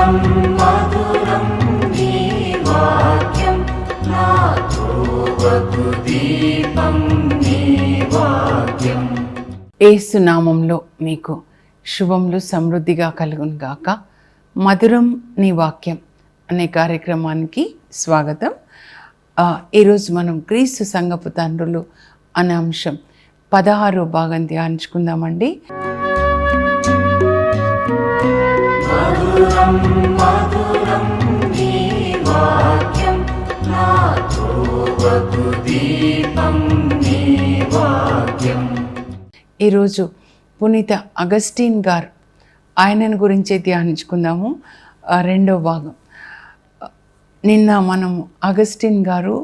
మధురం మధురం నీ వాక్యం నా త్రోవకు దీపం నీ వాక్యం. యేసు నామంలో మీకు శుభములు సమృద్ధిగా కలుగును గాక. మధురం నీ వాక్యం అనే కార్యక్రమానికి స్వాగతం. ఈరోజు మనం క్రీస్తు సంఘపు తండ్రులు అనే అంశం 16వ భాగం ధ్యానించుకుందామండి. మధురం మధురం నీ వాక్యం నా త్రోవకు దీపం నీ వాక్యం. ఈరోజు పునీత అగస్టిన్ గారు, ఆయనను గురించే ధ్యానించుకుందాము. రెండో భాగం. నిన్న మనము అగస్టిన్ గారు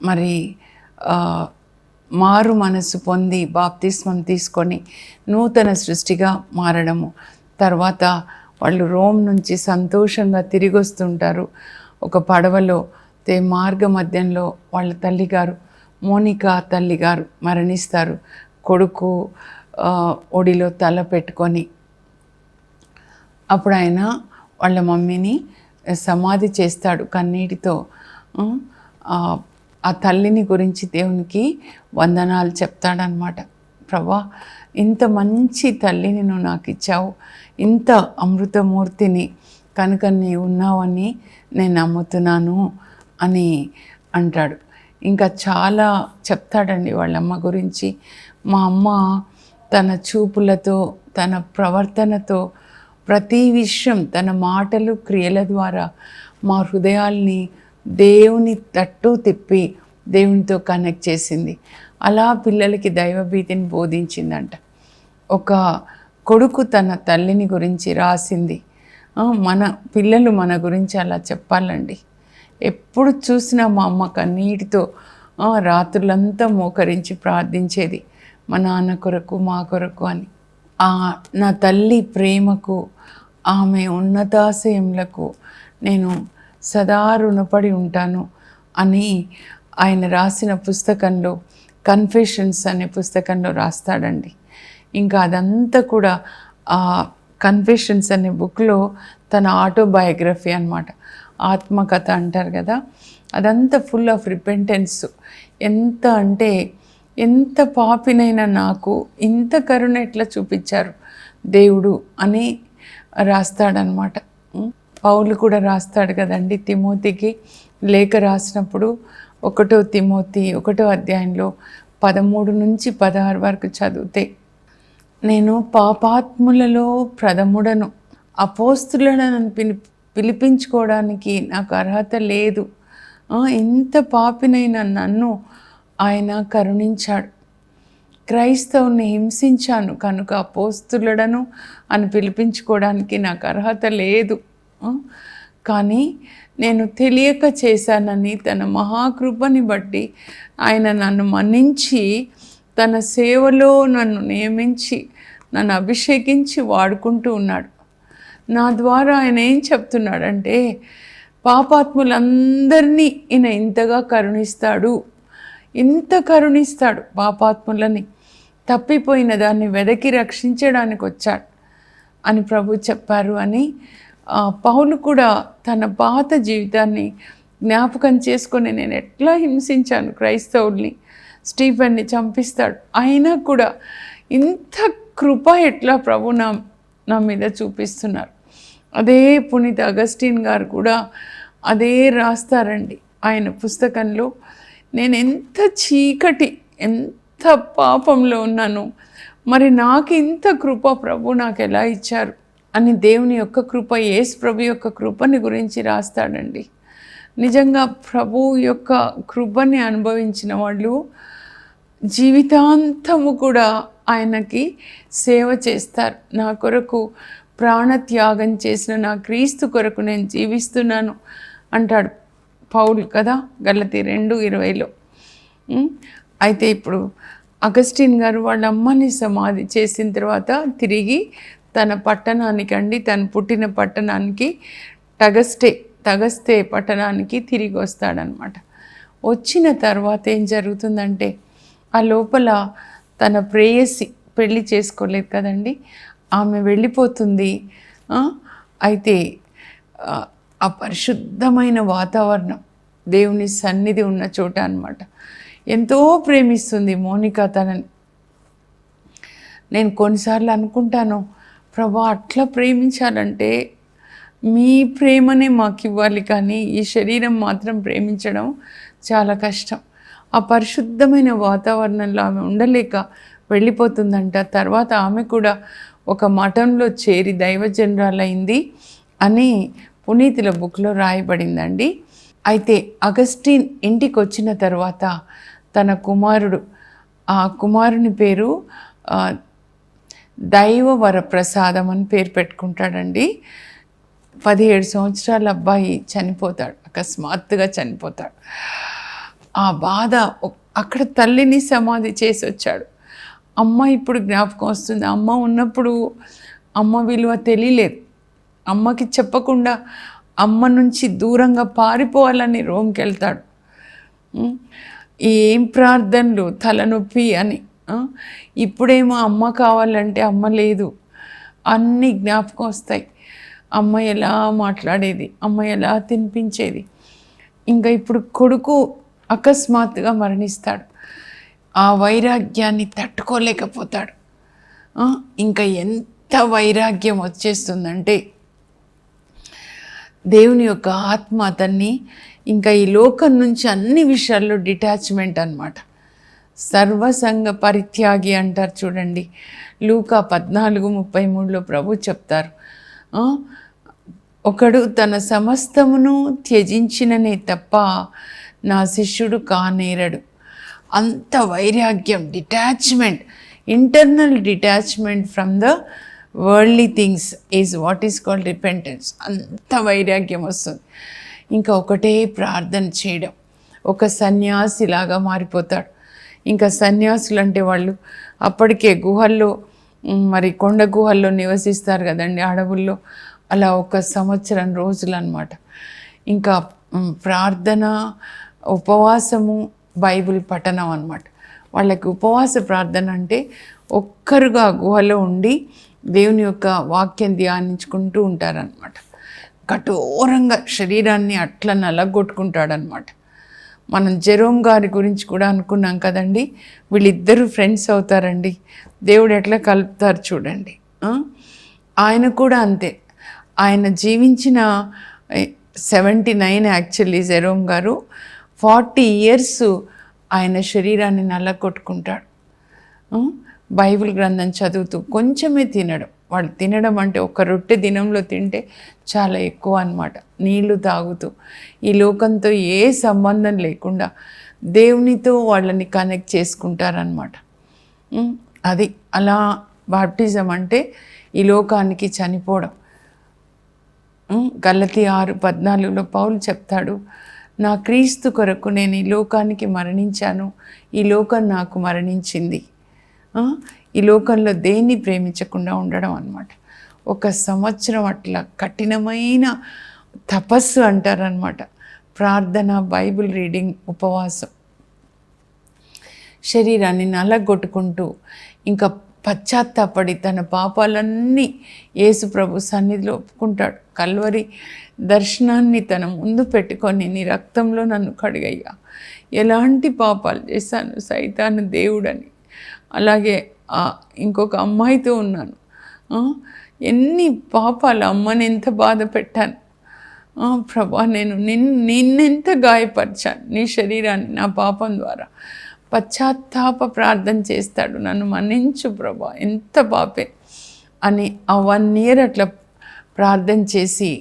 మరి మారు మనసు పొంది బాప్తిస్మం తీసుకొని నూతన సృష్టిగా మారడము, తర్వాత వాళ్ళు రోమ్ నుంచి సంతోషంగా తిరిగి వస్తుంటారు. ఒక పడవలో మార్గ మధ్యంలో వాళ్ళ తల్లిగారు మోనికా తల్లిగారు మరణిస్తారు. కొడుకు ఒడిలో తల పెట్టుకొని, అప్పుడు ఆయన వాళ్ళ మమ్మీని సమాధి చేస్తాడు కన్నీటితో. ఆ తల్లిని గురించి దేవునికి వందనాలు చెప్తాడనమాట. ప్రభా, ఇంత మంచి తల్లిని నువ్వు నాకు ఇచ్చావు, ఇంత అమృతమూర్తిని కనుక నీవు ఉన్నావని నేను నమ్ముతున్నాను అని అంటాడు. ఇంకా చాలా చెప్తాడండి వాళ్ళమ్మ గురించి. మా అమ్మ తన చూపులతో, తన ప్రవర్తనతో, ప్రతి విషయం, తన మాటలు క్రియల ద్వారా మా హృదయాల్ని దేవుని తట్టు తిప్పి దేవునితో కనెక్ట్ చేసింది. అలా పిల్లలకి దైవభీతిని బోధించిందంట. ఒక కొడుకు తన తల్లిని గురించి రాసింది. మన పిల్లలు మన గురించి అలా చెప్పాలండి. ఎప్పుడు చూసినా మా అమ్మ కన్నీటితో రాత్రులంతా మోకరించి ప్రార్థించేది, మా నాన్న కొరకు, మా కొరకు అని. నా తల్లి ప్రేమకు, ఆమె ఉన్నతాశయములకు నేను సదా రుణపడి ఉంటాను అని ఆయన రాసిన పుస్తకంలో, కన్ఫెషన్స్ అనే పుస్తకంలో రాస్తాడండి. ఇంకా అదంతా కూడా ఆ కన్ఫెషన్స్ అనే బుక్లో తన ఆటోబయోగ్రఫీ అన్నమాట, ఆత్మకథ అంటారు కదా. అదంతా ఫుల్ ఆఫ్ రిపెంటెన్స్. ఎంత అంటే, ఎంత పాపినైనా నాకు ఇంత కరుణ ఎట్లా చూపించారు దేవుడు అని రాస్తాడనమాట. పౌలు కూడా రాస్తాడు కదండి తిమోతికి లేఖ రాసినప్పుడు. 1 తిమోతి 1వ అధ్యాయంలో 13 నుంచి 16 వరకు చదివితే, నేను పాపాత్ములలో ప్రథముడను, అపోస్తులను పిలిపించుకోవడానికి నాకు అర్హత లేదు. ఇంత పాపినైన నన్ను ఆయన కరుణించాడు. క్రైస్తవుని హింసించాను కనుక అపోస్తులను అని పిలిపించుకోవడానికి నాకు అర్హత లేదు. కానీ నేను తెలియక చేశానని తన మహాకృపని బట్టి ఆయన నన్ను మన్నించి తన సేవలో నన్ను నియమించి నన్ను అభిషేకించి వాడుకుంటూ ఉన్నాడు. నా ద్వారా ఆయన ఏం చెప్తున్నాడంటే, పాపాత్ములందరినీ ఈయన ఇంతగా కరుణిస్తాడు, ఇంత కరుణిస్తాడు. పాపాత్ములని, తప్పిపోయిన దాన్ని వెదకి రక్షించడానికి వచ్చాడు అని ప్రభు చెప్పారు అని పౌలు కూడా తన పాత జీవితాన్ని జ్ఞాపకం చేసుకొని, నేను ఎట్లా హింసించాను క్రైస్తవుల్ని, స్టీఫెన్ని చంపిస్తాడు, అయినా కూడా ఇంత కృప ఎట్లా ప్రభు నా మీద చూపిస్తున్నారు. అదే పునీత అగస్టిన్ గారు కూడా అదే రాస్తారండి ఆయన పుస్తకంలో. నేను ఎంత చీకటి, ఎంత పాపంలో ఉన్నాను, మరి నాకు ఇంత కృప ప్రభు నాకు ఎలా ఇచ్చారు అని దేవుని యొక్క కృప, యేసు ప్రభు యొక్క కృపని గురించి రాస్తాడండి. నిజంగా ప్రభు యొక్క కృపని అనుభవించిన వాళ్ళు జీవితాంతము కూడా ఆయనకి సేవ చేస్తారు. నా కొరకు ప్రాణత్యాగం చేసిన నా క్రీస్తు కొరకు నేను జీవిస్తున్నాను అంటాడు పౌలు కదా, గలతీ 2:20లో. అయితే ఇప్పుడు అగస్టిన్ గారు వాళ్ళ అమ్మని సమాధి చేసిన తర్వాత తిరిగి తన పట్టణానికి తన పుట్టిన పట్టణానికి తగస్తే పట్టణానికి తిరిగి వస్తాడనమాట. వచ్చిన తర్వాత ఏం జరుగుతుందంటే, ఆ లోపల తన ప్రేయసి పెళ్ళి చేసుకోలేదు కదండి, ఆమె వెళ్ళిపోతుంది. అయితే ఆ పరిశుద్ధమైన వాతావరణం, దేవుని సన్నిధి ఉన్న చోట అన్నమాట. ఎంతో ప్రేమిస్తుంది మోనిక తనని. నేను కొన్నిసార్లు అనుకుంటాను, ప్రభా అట్లా ప్రేమించాలంటే మీ ప్రేమనే మాకు ఇవ్వాలి, కానీ ఈ శరీరం మాత్రం ప్రేమించడం చాలా కష్టం. ఆ పరిశుద్ధమైన వాతావరణంలో ఆమె ఉండలేక వెళ్ళిపోతుందంట. తర్వాత ఆమె కూడా ఒక మఠంలో చేరి దైవజనరాలైంది అని పునీతుల బుక్లో రాయబడిందండి. అయితే అగస్టిన్ ఇంటికి వచ్చిన తర్వాత తన కుమారుడు, ఆ కుమారుని పేరు దైవ వరప్రసాదం అని పేరు పెట్టుకుంటాడండి. 17 సంవత్సరాల అబ్బాయి చనిపోతాడు, అకస్మాత్తుగా చనిపోతాడు. ఆ బాధ, అక్కడ తల్లిని సమాధి చేసి వచ్చాడు. అమ్మ ఇప్పుడు జ్ఞాపకం వస్తుంది. అమ్మ ఉన్నప్పుడు అమ్మ విలువ తెలియలేదు. అమ్మకి చెప్పకుండా అమ్మ నుంచి దూరంగా పారిపోవాలని రోమ్కి వెళ్తాడు. ఏం ప్రార్థనలు, తలనొప్పి అని. ఇప్పుడేమో అమ్మ కావాలంటే అమ్మ లేదు, అన్నీ జ్ఞాపకం వస్తాయి. అమ్మ ఎలా మాట్లాడేది, అమ్మ ఎలా తినిపించేది. ఇంకా ఇప్పుడు కొడుకు అకస్మాత్తుగా మరణిస్తాడు. ఆ వైరాగ్యాన్ని తట్టుకోలేకపోతాడు. ఇంకా ఎంత వైరాగ్యం వచ్చేస్తుందంటే దేవుని యొక్క ఆత్మ అతన్ని ఇంకా ఈ లోకం నుంచి అన్ని విషయాల్లో డిటాచ్మెంట్ అన్నమాట. సర్వసంగ పరిత్యాగి అంటారు చూడండి, లూకా 14:33లో ప్రభు చెప్తారు, ఒకడు తన సమస్తమును త్యజించిననే తప్ప నా శిష్యుడు కానేరడు. అంత వైరాగ్యం, detachment, internal detachment from the worldly things is what is called repentance. అంత వైరాగ్యం వస్తుంది. ఇంకా ఒకటే ప్రార్థన చేయడం. ఒక సన్యాసిలాగా మారిపోతాడు. ఇంకా సన్యాసులు అంటే వాళ్ళు అప్పటికే గుహల్లో, మరి కొండ గుహల్లో నివసిస్తారు కదండి, అడవుల్లో. అలా 1 సంవత్సరం రోజులు అన్నమాట. ఇంకా ప్రార్థన, ఉపవాసము, బైబిల్ పఠనం అన్నమాట. వాళ్ళకి ఉపవాస ప్రార్థన అంటే ఒక్కరుగా గుహలో ఉండి దేవుని యొక్క వాక్యం ధ్యానించుకుంటూ ఉంటారనమాట. కఠోరంగా శరీరాన్ని అట్లా నలగొట్టుకుంటాడనమాట. మనం జెరోమ్ గారి గురించి కూడా అనుకున్నాం కదండి. వీళ్ళిద్దరూ ఫ్రెండ్స్ అవుతారండి. దేవుడు ఎట్లా కలుపుతారు చూడండి. ఆయన కూడా అంతే. ఆయన జీవించిన 79 యాక్చువల్లీ జెరోమ్ గారు 40 years ఆయన శరీరాన్ని నల్లగొట్టుకుంటాడు. బైబిల్ గ్రంథం చదువుతూ కొంచెమే తినడం. వాళ్ళు తినడం అంటే ఒక రొట్టె దినంలో తింటే చాలా ఎక్కువ అన్నమాట. నీళ్లు తాగుతూ ఈ లోకంతో ఏ సంబంధం లేకుండా దేవునితో వాళ్ళని కనెక్ట్ చేసుకుంటారనమాట. అది అలా బాప్టిజం అంటే ఈ లోకానికి చనిపోవడం. గలతీ 6:14లో పౌలు చెప్తాడు, నా క్రీస్తు కొరకు నేను ఈ లోకానికి మరణించాను, ఈ లోకం నాకు మరణించింది. ఈ లోకంలో దేన్ని ప్రేమించకుండా ఉండడం అన్నమాట. 1 సంవత్సరం అట్లా కఠినమైన తపస్సు అంటారనమాట. ప్రార్థన, బైబిల్ రీడింగ్, ఉపవాసం, శరీరాన్ని నలగొట్టుకుంటూ ఇంకా పశ్చాత్తాపడి తన పాపాలన్నీ యేసు ప్రభు సన్నిధిలో ఒప్పుకుంటాడు. కల్వరి దర్శనాన్ని తన ముందు పెట్టుకొని, నీ రక్తంలో నన్ను కడిగయ్యా, ఎలాంటి పాపాలు చేశాను, సైతాను దేవుడని. అలాగే ఇంకొక అమ్మాయితో ఉన్నాను, ఎన్ని పాపాలు, అమ్మని ఎంత బాధ పెట్టాను ప్రభా, నేను నిన్నెంత గాయపరిచాను, నీ శరీరాన్ని నా పాపం ద్వారా. పశ్చాత్తాప ప్రార్థన చేస్తాడు, నన్ను మన్నించు ప్రభా, ఎంత పాపే అని. ఆ 1 year అట్లా ప్రార్థన చేసి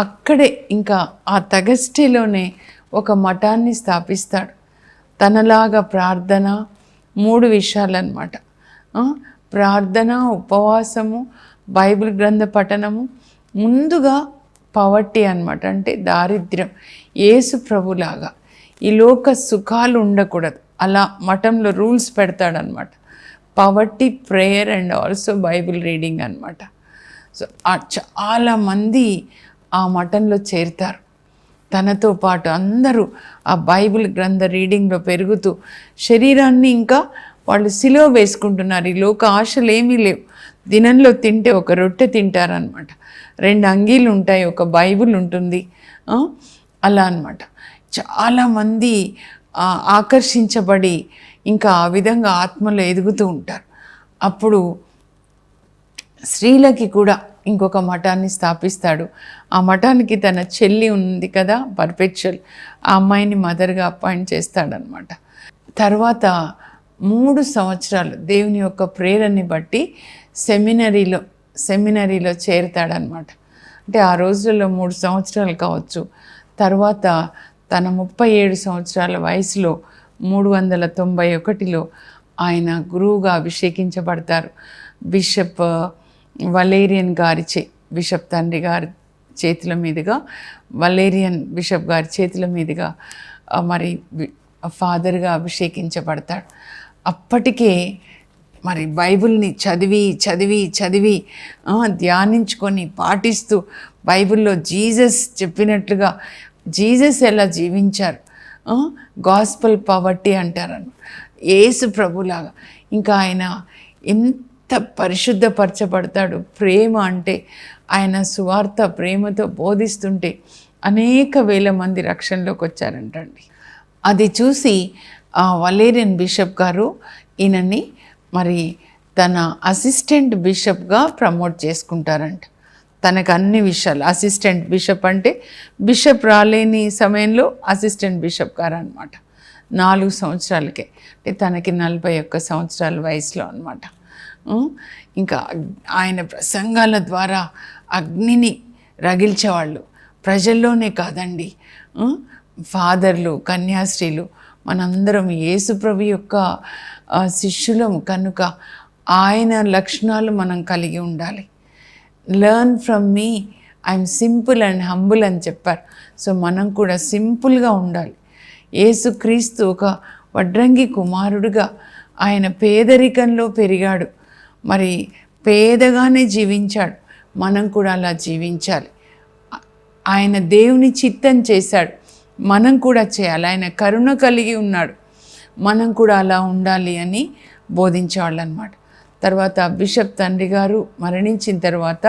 అక్కడే ఇంకా ఆ తగస్టేలోనే ఒక మఠాన్ని స్థాపిస్తాడు. తనలాగా ప్రార్థన, 3 విషయాలన్నమాట. ప్రార్థన, ఉపవాసము, బైబిల్ గ్రంథ పఠనము. ముందుగా పవర్టీ అన్నమాట, అంటే దారిద్ర్యం. యేసు ప్రభులాగా ఈ లోక సుఖాలు ఉండకూడదు. అలా మఠంలో రూల్స్ పెడతాడనమాట. Poverty, prayer and also Bible reading అనమాట. సో చాలామంది ఆ మఠంలో చేరుతారు. తనతో పాటు అందరూ ఆ బైబిల్ గ్రంథ రీడింగ్లో పెరుగుతూ శరీరాన్ని ఇంకా వాళ్ళు సిలువ వేసుకుంటున్నారు. ఈ లోక ఆశలు ఏమీ లేవు. దినంలో తింటే ఒక రొట్టె తింటారనమాట, 2 అంగీలు ఉంటాయి, ఒక బైబిల్ ఉంటుంది. అలా అన్నమాట. చాలామంది ఆకర్షించబడి ఇంకా ఆ విధంగా ఆత్మలో ఎదుగుతూ ఉంటారు. అప్పుడు స్త్రీలకి కూడా ఇంకొక మఠాన్ని స్థాపిస్తాడు. ఆ మఠానికి తన చెల్లి ఉంది కదా, పర్పెచువల్, ఆ అమ్మాయిని మదర్గా అపాయింట్ చేస్తాడనమాట. తర్వాత 3 సంవత్సరాలు దేవుని యొక్క ప్రేరణని బట్టి సెమినరీలో చేరుతాడనమాట. అంటే ఆ రోజుల్లో 3 సంవత్సరాలు కావచ్చు. తర్వాత తన 37 సంవత్సరాల వయసులో 391లో ఆయన గురువుగా అభిషేకించబడతారు. బిషప్ వలేరియన్ గారి బిషప్ తండ్రి గారి చేతుల మీదుగా, వలేరియన్ బిషప్ గారి చేతుల మీదుగా మరి ఫాదర్గా అభిషేకించబడతాడు. అప్పటికే మరి బైబిల్ని చదివి ధ్యానించుకొని పాటిస్తూ బైబిల్లో జీసస్ చెప్పినట్లుగా జీసస్ ఎలా జీవించారు, గాస్పల్ పవర్టీ అంటారని, యేసు ప్రభులాగా ఇంకా ఆయన ఎంత పరిశుద్ధపరచబడతాడు. ప్రేమ అంటే ఆయన సువార్త ప్రేమతో బోధిస్తుంటే అనేక వేల మంది రక్షణలోకి వచ్చారంటండి. అది చూసి వలేరియన్ బిషప్ గారు ఈయనని మరి తన అసిస్టెంట్ బిషప్గా ప్రమోట్ చేసుకుంటారంట. తనకు అన్ని విషయాలు, అసిస్టెంట్ బిషప్ అంటే బిషప్ రాలేని సమయంలో అసిస్టెంట్ బిషప్ గారు అనమాట. 4 సంవత్సరాలకే, అంటే తనకి 41 సంవత్సరాల వయసులో అనమాట. ఇంకా ఆయన ప్రసంగాల ద్వారా అగ్నిని రగిల్చేవాళ్ళు. ప్రజల్లోనే కాదండి, ఫాదర్లు, కన్యాస్త్రీలు, మనందరం యేసుప్రభు యొక్క శిష్యులం కనుక ఆయన లక్షణాలు మనం కలిగి ఉండాలి. Learn from me, I'm simple and humble అని చెప్పారు. సో మనం కూడా సింపుల్గా ఉండాలి. యేసుక్రీస్తు ఒక వడ్రంగి కుమారుడుగా ఆయన పేదరికంలో పెరిగాడు, మరి పేదగానే జీవించాడు. మనం కూడా అలా జీవించాలి. ఆయన దేవుని చిత్తం చేశాడు, మనం కూడా చేయాలి. ఆయన కరుణ కలిగి ఉన్నాడు, మనం కూడా అలా ఉండాలి అని బోధించేవాళ్ళు అనమాట. తర్వాత బిషప్ తండ్రి గారు మరణించిన తర్వాత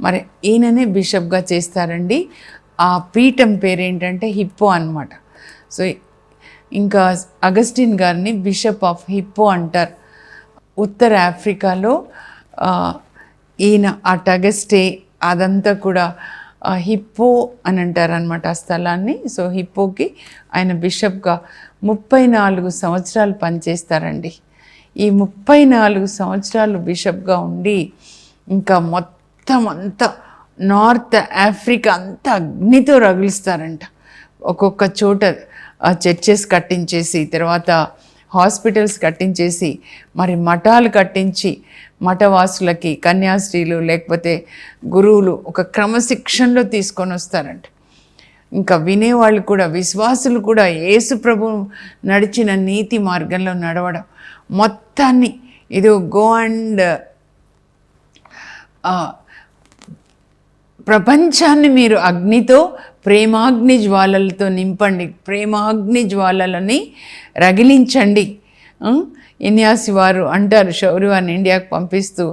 మరి ఈయననే బిషప్గా చేస్తారండి. ఆ పీఠం పేరేంటంటే హిప్పో అనమాట. సో ఇంకా అగస్టిన్ గారిని బిషప్ ఆఫ్ హిప్పో అంటారు. ఉత్తర ఆఫ్రికాలో ఈయన ఆ టగస్టే అదంతా కూడా హిప్పో అని అంటారనమాట ఆ స్థలాన్ని. సో హిప్పోకి ఆయన బిషప్గా 34 సంవత్సరాలు పనిచేస్తారండి. ఈ 34 సంవత్సరాలు బిషప్గా ఉండి ఇంకా మొత్తం అంతా నార్త్ ఆఫ్రికా అంతా అగ్నితో రగిలిస్తారంట. ఒక్కొక్క చోట చర్చెస్ కట్టించేసి, తర్వాత హాస్పిటల్స్ కట్టించేసి, మరి మఠాలు కట్టించి మఠవాసులకి కన్యాస్త్రీలు లేకపోతే గురువులు ఒక క్రమశిక్షణలో తీసుకొని వస్తారంట. ఇంకా వినేవాళ్ళు కూడా, విశ్వాసులు కూడా యేసు ప్రభు నడిచిన నీతి మార్గంలో నడవడం, మొత్తాన్ని ఇది గో అండ్ ప్రపంచాన్ని మీరు అగ్నితో, ప్రేమాగ్ని జ్వాలలతో నింపండి, ప్రేమాగ్ని జ్వాలలని రగిలించండి. ఇన్యాసి వారు అంటారు, షౌరి వారిని ఇండియాకు పంపిస్తూ,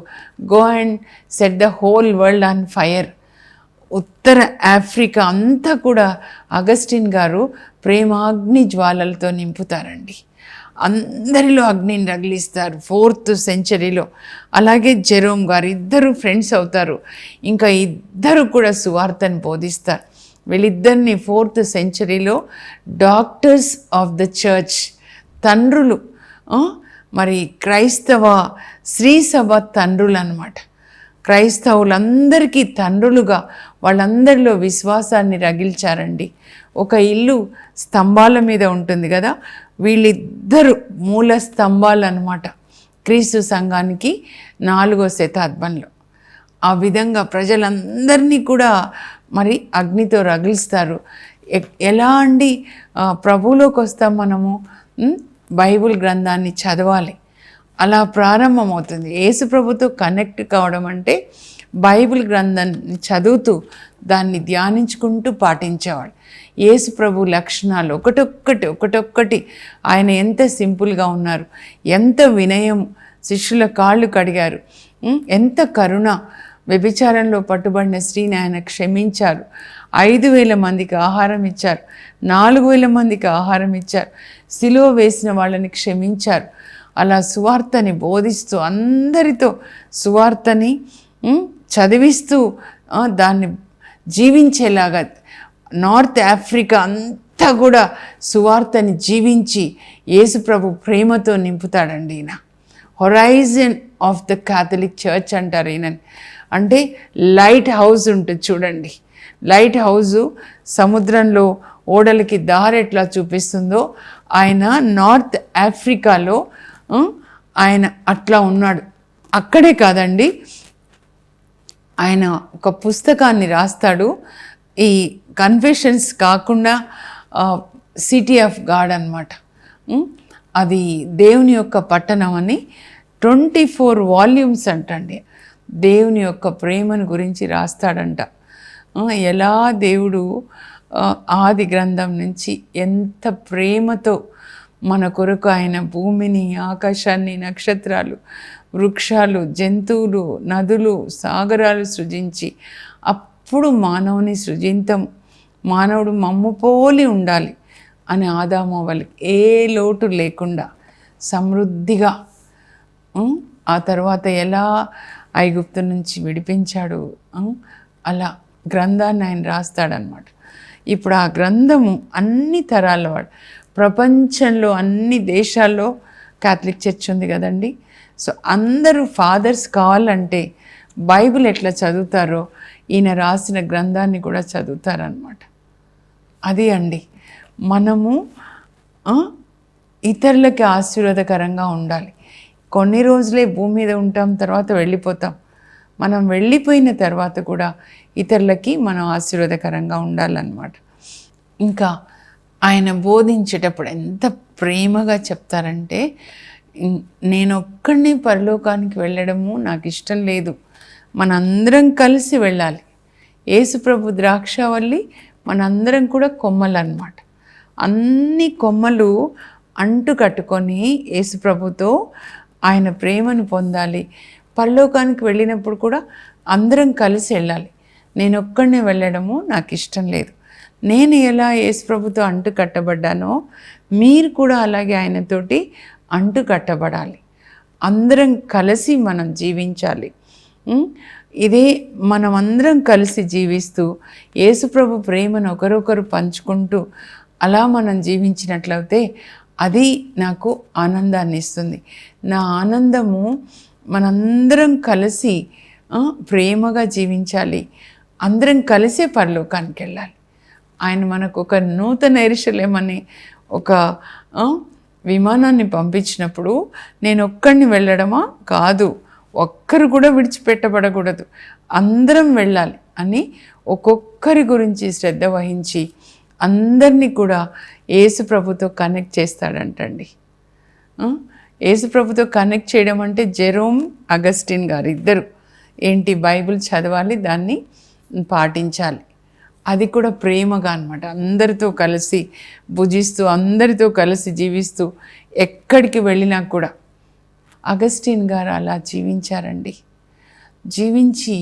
go and set the whole world on fire. ఉత్తర ఆఫ్రికా అంతా కూడా అగస్టిన్ గారు ప్రేమాగ్ని జ్వాలలతో నింపుతారండి. అందరిలో అగ్నిని రగిలిస్తారు 4th సెంచరీలో. అలాగే జెరోమ్ గారు, ఇద్దరు ఫ్రెండ్స్ అవుతారు. ఇంకా ఇద్దరు కూడా సువార్తను బోధిస్తారు. వీళ్ళిద్దరిని 4th సెంచరీలో డాక్టర్స్ ఆఫ్ ద చర్చ్, తండ్రులు, మరి క్రైస్తవ శ్రీ సభ తండ్రులు అన్నమాట. క్రైస్తవులందరికీ తండ్రులుగా వాళ్ళందరిలో విశ్వాసాన్ని రగిల్చారండి. ఒక ఇల్లు స్తంభాల మీద ఉంటుంది కదా, వీళ్ళిద్దరు మూల స్తంభాలు అన్నమాట క్రీస్తు సంఘానికి 4వ శతాబ్దంలో. ఆ విధంగా ప్రజలందరినీ కూడా మరి అగ్నితో రగిలిస్తారు. ఎలా అండి ప్రభువులోకి వస్తాం మనము? బైబిల్ గ్రంథాన్ని చదవాలి, అలా ప్రారంభమవుతుంది. యేసు ప్రభుతో కనెక్ట్ కావడం అంటే బైబిల్ గ్రంథాన్ని చదువుతూ దాన్ని ధ్యానించుకుంటూ పాటించేవాడు. యేసు ప్రభు లక్షణాలు ఒకటొక్కటి ఆయన ఎంత సింపుల్గా ఉన్నారు, ఎంత వినయం, శిష్యుల కాళ్ళు కడిగారు, ఎంత కరుణ. వ్యభిచారంలో పట్టుబడిన స్త్రీని ఆయన క్షమించారు. 5,000 మందికి ఆహారం ఇచ్చారు. 4,000 మందికి ఆహారం ఇచ్చారు. సిలువ వేసిన వాళ్ళని క్షమించారు. అలా సువార్తని బోధిస్తూ అందరితో సువార్తని చదివిస్తూ దాన్ని జీవించేలాగా నార్త్ ఆఫ్రికా అంతా కూడా సువార్తని జీవించి యేసుప్రభు ప్రేమతో నింపుతాడండి ఈయన. Horizon of the Catholic church అంటారు ఈయనని. అంటే లైట్ హౌస్ ఉంటుంది చూడండి. లైట్ హౌజు సముద్రంలో ఓడలకి దారి ఎట్లా చూపిస్తుందో ఆయన నార్త్ ఆఫ్రికాలో ఆయన అట్లా ఉన్నాడు. అక్కడే కాదండి, ఆయన ఒక పుస్తకాన్ని రాస్తాడు. ఈ కన్ఫెషన్స్ కాకుండా సిటీ ఆఫ్ గాడ్ అన్నమాట. అది దేవుని యొక్క పట్టణం అని 24 వాల్యూమ్స్ అంటండి. దేవుని యొక్క ప్రేమను గురించి రాస్తాడంట. ఎలా దేవుడు ఆది గ్రంథం నుంచి ఎంత ప్రేమతో మన కొరకు ఆయన భూమిని, ఆకాశాన్ని, నక్షత్రాలు, వృక్షాలు, జంతువులు, నదులు, సాగరాలు సృజించి అప్పుడు మానవుని మానవుడు మమ్ము పోలి ఉండాలి అని ఆదాము వాళ్ళకి ఏ లోటు లేకుండా సమృద్ధిగా, ఆ తర్వాత ఎలా ఐగుప్తు నుంచి విడిపించాడు, అలా గ్రంథాన్ని ఆయన రాస్తాడనమాట. ఇప్పుడు ఆ గ్రంథము అన్ని తరాల వాడు, ప్రపంచంలో అన్ని దేశాల్లో క్యాథలిక్ చర్చ్ ఉంది కదండి. సో అందరూ ఫాదర్స్ కావాలంటే బైబిల్ ఎట్లా చదువుతారో ఈయన రాసిన గ్రంథాన్ని కూడా చదువుతారనమాట. అది అండి, మనము ఇతరులకి ఆశీర్వాదకరంగా ఉండాలి. కొన్ని రోజులే భూమి మీద ఉంటాం, తర్వాత వెళ్ళిపోతాం. మనం వెళ్ళిపోయిన తర్వాత కూడా ఇతరులకి మనం ఆశీర్వాదకరంగా ఉండాలన్నమాట. ఇంకా ఆయన బోధించేటప్పుడు ఎంత ప్రేమగా చెప్తారంటే, నేను ఒక్కడిని పరలోకానికి వెళ్ళడము నాకు ఇష్టం లేదు, మనందరం కలిసి వెళ్ళాలి. యేసుప్రభు ద్రాక్షవల్లి, మనందరం కూడా కొమ్మలు అన్నమాట. అన్ని కొమ్మలు అంటు కట్టుకొని యేసుప్రభుతో ఆయన ప్రేమను పొందాలి. పరలోకానికి వెళ్ళినప్పుడు కూడా అందరం కలిసి వెళ్ళాలి. నేను ఒక్కడినే వెళ్ళడము నాకు ఇష్టం లేదు. నేను ఎలా యేసుప్రభుతో అంటు కట్టబడ్డానో మీరు కూడా అలాగే ఆయనతోటి అంటు కట్టబడాలి. అందరం కలిసి మనం జీవించాలి. ఇదే మనం అందరం కలిసి జీవిస్తూ యేసుప్రభు ప్రేమను ఒకరొకరు పంచుకుంటూ అలా మనం జీవించినట్లయితే అది నాకు ఆనందాన్ని ఇస్తుంది. నా ఆనందము మనందరం కలిసి ప్రేమగా జీవించాలి. అందరం కలిసే పరలోకానికి వెళ్ళాలి. ఆయన మనకు ఒక నూతన యెరూషలేము అనే ఒక విమానాన్ని పంపించినప్పుడు నేను ఒక్కడిని వెళ్ళడమా కాదు, ఒక్కరు కూడా విడిచిపెట్టబడకూడదు, అందరం వెళ్ళాలి అని ఒక్కొక్కరి గురించి శ్రద్ధ వహించి అందరినీ కూడా యేసుప్రభుతో కనెక్ట్ చేస్తాడంటండి. యేసుప్రభుతో కనెక్ట్ చేయడం అంటే జెరోమ్, అగస్టిన్ గారు ఇద్దరు ఏంటి బైబిల్ చదవాలి, దాన్ని పాటించాలి. అది కూడా ప్రేమగా అన్నమాట. అందరితో కలిసి భుజిస్తూ అందరితో కలిసి జీవిస్తూ ఎక్కడికి వెళ్ళినా కూడా అగస్టిన్ గారు అలా జీవించారండి. జీవించి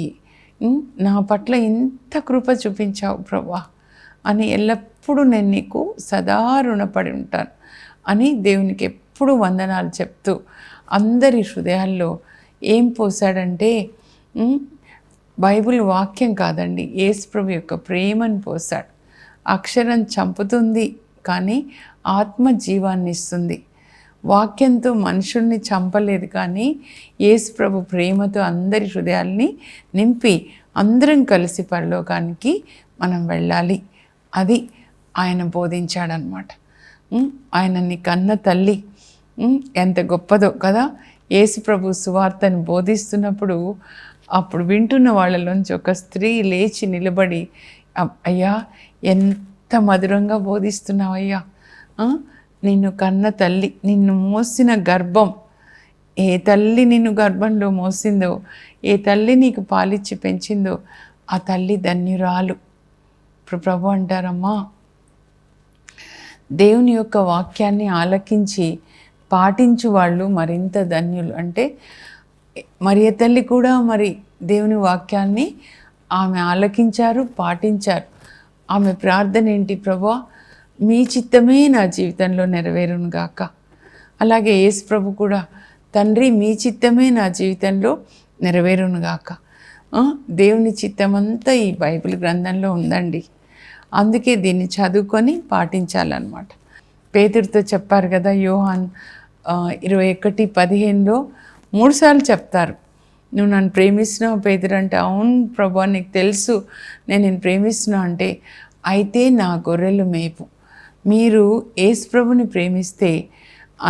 నా పట్ల ఇంత కృప చూపించావు ప్రభువా అని ఎల్లప్పుడూ నేను నీకు సదా రుణపడి ఉంటాను అని దేవునికి ఎప్పుడు వందనాలు చెప్తూ అందరి హృదయాల్లో ఏం పోసాడంటే బైబిల్ వాక్యం కాదండి, యేసుప్రభు యొక్క ప్రేమను పోసాడు. అక్షరం చంపుతుంది కానీ ఆత్మ జీవాన్ని ఇస్తుంది. వాక్యంతో మనుషుల్ని చంపలేదు కానీ యేసుప్రభు ప్రేమతో అందరి హృదయాల్ని నింపి అందరం కలిసి పరలోకానికి మనం వెళ్ళాలి. అది ఆయన బోధించాడనమాట. ఆయనని కన్న తల్లి ఎంత గొప్పదో కదా. యేసుప్రభు సువార్తను బోధిస్తున్నప్పుడు అప్పుడు వింటున్న వాళ్ళలోంచి ఒక స్త్రీ లేచి నిలబడి, అయ్యా ఎంత మధురంగా బోధిస్తున్నావయ్యా, నిన్ను కన్న తల్లి, నిన్ను మోసిన గర్భం, ఏ తల్లి నిన్ను గర్భంలో మోసిందో, ఏ తల్లి నీకు పాలిచ్చి పెంచిందో ఆ తల్లి ధన్యురాలు. ఇప్పుడు ప్రభు అంటారమ్మా, దేవుని యొక్క వాక్యాన్ని ఆలకించి పాటించు వాళ్ళు మరింత ధన్యులు. అంటే మరియ తల్లి కూడా మరి దేవుని వాక్యాన్ని ఆమె ఆలకించారు, పాటించారు. ఆమె ప్రార్థన ఏంటి? ప్రభువా, మీ చిత్తమే నా జీవితంలో నెరవేరును గాక. అలాగే యేసు ప్రభు కూడా, తండ్రి మీ చిత్తమే నా జీవితంలో నెరవేరును గాక. దేవుని చిత్తమంతా ఈ బైబిల్ గ్రంథంలో ఉందండి. అందుకే దీన్ని చదువుకొని పాటించాలన్నమాట. పేతురుతో చెప్పారు కదా, యోహాన్ 21:15 3 సార్లు చెప్తారు, నువ్వు నన్ను ప్రేమిస్తున్నావు పేతురు అంటే, అవును ప్రభా నీకు తెలుసు నేను ప్రేమిస్తున్నావు అంటే, అయితే నా గొర్రెలు మేపు. మీరు యేసు ప్రభుని ప్రేమిస్తే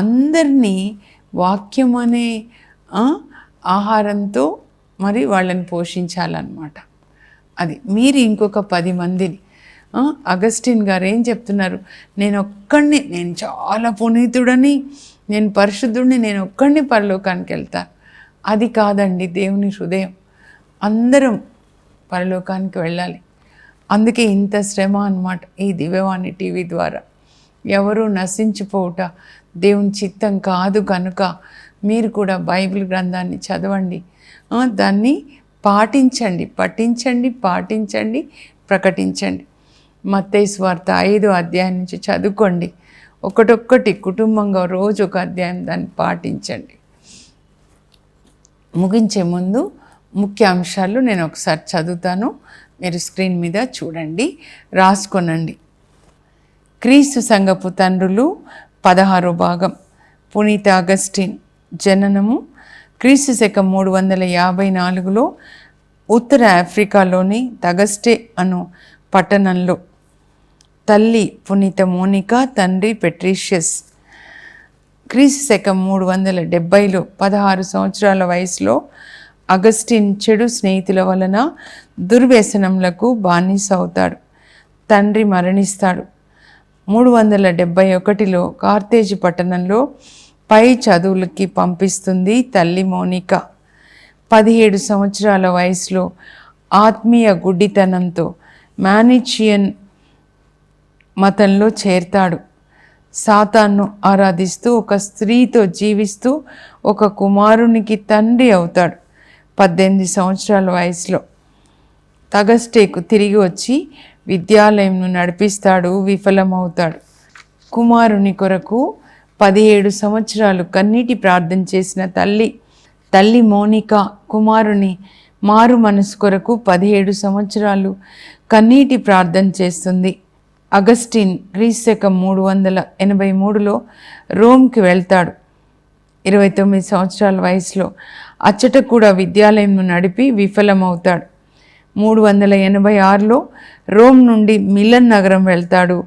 అందరినీ వాక్యం అనే ఆహారంతో మరి వాళ్ళని పోషించాలన్నమాట. అది మీరు ఇంకొక 10 మందిని. అగస్టిన్ గారు ఏం చెప్తున్నారు? నేను చాలా పునీతుడని, నేను పరిశుద్ధుడిని, నేను ఒక్కడిని పరలోకానికి వెళ్తాను. అది కాదండి దేవుని హృదయం. అందరం పరలోకానికి వెళ్ళాలి. అందుకే ఇంత శ్రమ అన్నమాట ఈ దివ్యవాణి టీవీ ద్వారా. ఎవరు నశించిపోవుట దేవుని చిత్తం కాదు కనుక మీరు కూడా బైబిల్ గ్రంథాన్ని చదవండి, దాన్ని పాటించండి, పఠించండి, పాటించండి, ప్రకటించండి. మత్తయి సువార్త 5వ అధ్యాయం నుంచి చదువుకోండి. ఒక్కొక్కటి కుటుంబంగా రోజు ఒక అధ్యాయం దాన్ని పాటించండి. ముగించే ముందు ముఖ్య అంశాలు నేను ఒకసారి చదువుతాను, మీరు స్క్రీన్ మీద చూడండి, రాసుకొనండి. క్రీస్తు సంఘపు తండ్రులు 16వ భాగం. పునీత అగస్టిన్ జననము క్రీస్తు శకం 354లో ఉత్తర ఆఫ్రికాలోని తగస్టే అను పట్టణంలో. తల్లి పునీత మోనికా, తండ్రి పెట్రీషియస్. క్రీస్తు శకం 370లో 16 సంవత్సరాల వయసులో అగస్టిన్ చెడు స్నేహితుల వలన దుర్వ్యసనములకు బానిస అవుతాడు. తండ్రి మరణిస్తాడు. 371లో కార్తేజు పట్టణంలో పై చదువులకి పంపిస్తుంది తల్లి మోనికా. 17 సంవత్సరాల వయసులో ఆత్మీయ గుడ్డితనంతో మానిచియన్ మతంలో చేరతాడు. సాతాన్ను ఆరాధిస్తూ ఒక స్త్రీతో జీవిస్తూ ఒక కుమారునికి తండ్రి అవుతాడు. 18 సంవత్సరాల వయసులో తగస్టేకు తిరిగి వచ్చి విద్యాలయంను నడిపిస్తాడు, విఫలమవుతాడు. కుమారుని కొరకు 17 సంవత్సరాలు కన్నీటి ప్రార్థన చేసిన తల్లి మోనికా కుమారుని మారు మనసు కొరకు 17 సంవత్సరాలు కన్నీటి ప్రార్థన చేస్తుంది. అగస్టిన్ క్రీస్తకం 383లో రోమ్కి వెళ్తాడు. 29 సంవత్సరాల వయసులో అచ్చట కూడా విద్యాలయంను నడిపి విఫలమవుతాడు. 386లో రోమ్ నుండి మిలన్ నగరం వెళ్తాడు.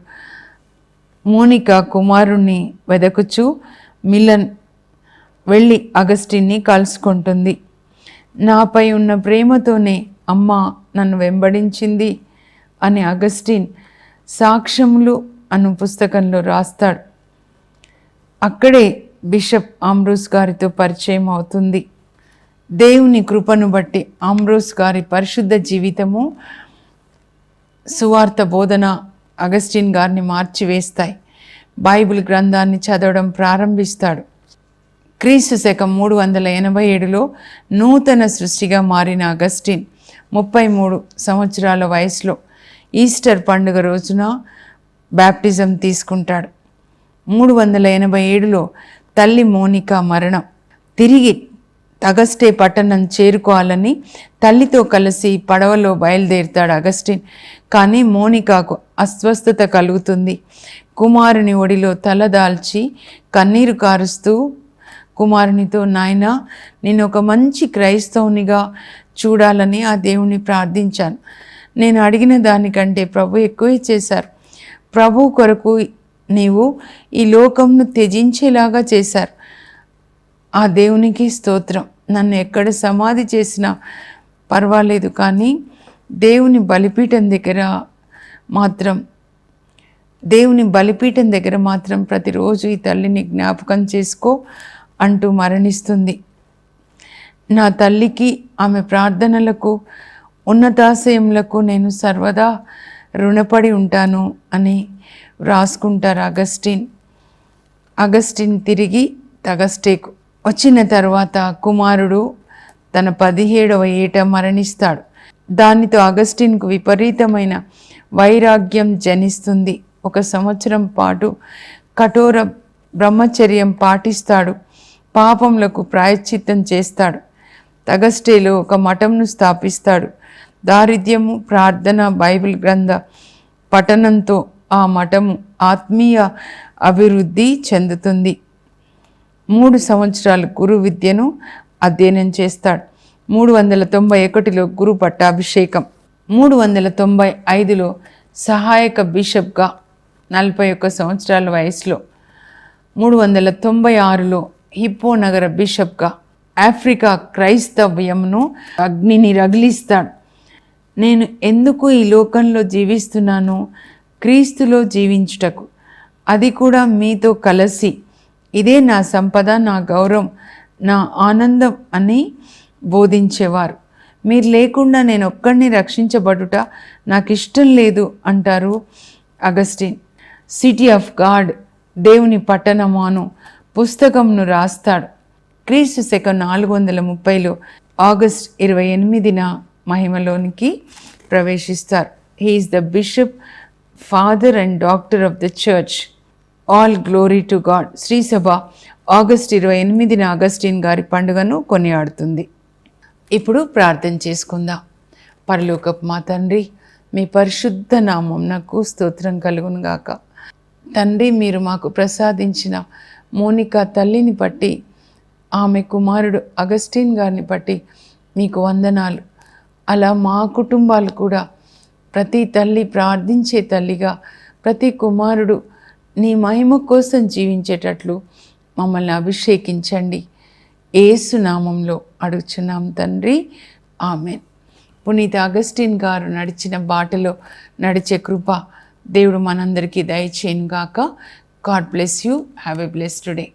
మోనికా కుమారుణ్ణి వెదకుచూ మిలన్ వెళ్ళి అగస్టిన్ని కలుసుకుంటుంది. నాపై ఉన్న ప్రేమతోనే అమ్మ నన్ను వెంబడించింది అని అగస్టిన్ సాక్ష్యములు అను పుస్తకంలో రాస్తాడు. అక్కడే బిషప్ ఆంబ్రోస్ గారితో పరిచయం అవుతుంది. దేవుని కృపను బట్టి ఆంబ్రోస్ గారి పరిశుద్ధ జీవితము, సువార్త బోధన అగస్టిన్ గారిని మార్చివేస్తాయి. బైబిల్ గ్రంథాన్ని చదవడం ప్రారంభిస్తాడు. క్రీస్తు శకం 387లో నూతన సృష్టిగా మారిన అగస్టిన్ 33 సంవత్సరాల వయసులో ఈస్టర్ పండుగ రోజున బ్యాప్టిజం తీసుకుంటాడు. 387లో తల్లి మోనికా మరణం. తిరిగి తగస్టే పట్టణం చేరుకోవాలని తల్లితో కలిసి పడవలో బయలుదేరుతాడు అగస్టిన్. కానీ మోనికాకు అస్వస్థత కలుగుతుంది. కుమారుని ఒడిలో తలదాల్చి కన్నీరు కారుస్తూ కుమారునితో, నాయనా నేను ఒక మంచి క్రైస్తవునిగా చూడాలని ఆ దేవుని ప్రార్థించాను. నేను అడిగిన దానికంటే ప్రభు ఎక్కువే చేశారు. ప్రభు కొరకు నీవు ఈ లోకంను త్యజించేలాగా చేశారు. ఆ దేవునికి స్తోత్రం. నన్ను ఎక్కడ సమాధి చేసినా పర్వాలేదు, కానీ దేవుని బలిపీఠం దగ్గర మాత్రం ప్రతిరోజు ఈ తల్లిని జ్ఞాపకం చేసుకో అంటూ మరణిస్తుంది. నా తల్లికి, ఆమె ప్రార్థనలకు, ఉన్నతాశయములకు నేను సర్వదా రుణపడి ఉంటాను అని రాసుకుంటారు అగస్టిన్ తిరిగి తగస్టేకు వచ్చిన తర్వాత కుమారుడు తన 17వ ఏట మరణిస్తాడు. దానితో అగస్టిన్కు విపరీతమైన వైరాగ్యం జనిస్తుంది. 1 సంవత్సరం పాటు కఠోర బ్రహ్మచర్యం పాటిస్తాడు. పాపములకు ప్రాయశ్చిత్తం చేస్తాడు. తగస్టేలో ఒక మఠంను స్థాపిస్తాడు. దారిద్ర్యము, ప్రార్థన, బైబిల్ గ్రంథ పఠనంతో ఆ మఠము ఆత్మీయ అభివృద్ధి చెందుతుంది. 3 సంవత్సరాలు గురు విద్యను అధ్యయనం చేస్తాడు. 391లో గురు పట్టాభిషేకం, 395లో సహాయక బిషప్గా 41 సంవత్సరాల వయసులో, 396లో హిప్పో నగర బిషప్గా ఆఫ్రికా క్రైస్తవ్యమును అగ్నిని రగిలిస్తాడు. నేను ఎందుకు ఈ లోకంలో జీవిస్తున్నానో క్రీస్తులో జీవించుటకు, అది కూడా మీతో కలిసి. ఇదే నా సంపద, నా గౌరవం, నా ఆనందం అని బోధించేవారు. మీరు లేకుండా నేను ఒక్కడిని రక్షించబడుట నాకు ఇష్టం లేదు అంటారు అగస్టిన్. సిటీ ఆఫ్ గాడ్, దేవుని పట్టణమాను పుస్తకంను రాస్తాడు. క్రీస్తు శకం 430లో ఆగస్ట్ 28న మహిమలోనికి ప్రవేశిస్తారు. He is the bishop, father and doctor of the church. All glory to God. శ్రీసభ ఆగస్ట్ 28న అగస్టిన్ గారి పండుగను కొనియాడుతుంది. ఇప్పుడు ప్రార్థన చేసుకుందాం. పరలోకపు మా తండ్రి, మీ పరిశుద్ధ నామం నాకు స్తోత్రం కలుగును గాక. తండ్రి, మీరు మాకు ప్రసాదించిన మోనికా తల్లిని బట్టి, ఆమె కుమారుడు అగస్టిన్ గారిని బట్టి మీకు వందనాలు. అలా మా కుటుంబాలు కూడా ప్రతి తల్లి ప్రార్థించే తల్లిగా, ప్రతి కుమారుడు నీ మహిమ కోసం జీవించేటట్లు మమ్మల్ని అభిషేకించండి. యేసు నామంలో అడుగుచున్నాం తండ్రి, ఆమెన్. పునీత అగస్టిన్ గారు నడిచిన బాటలో నడిచే కృప దేవుడు మనందరికీ దయచేయును గాక. God bless you. Have a blessed day.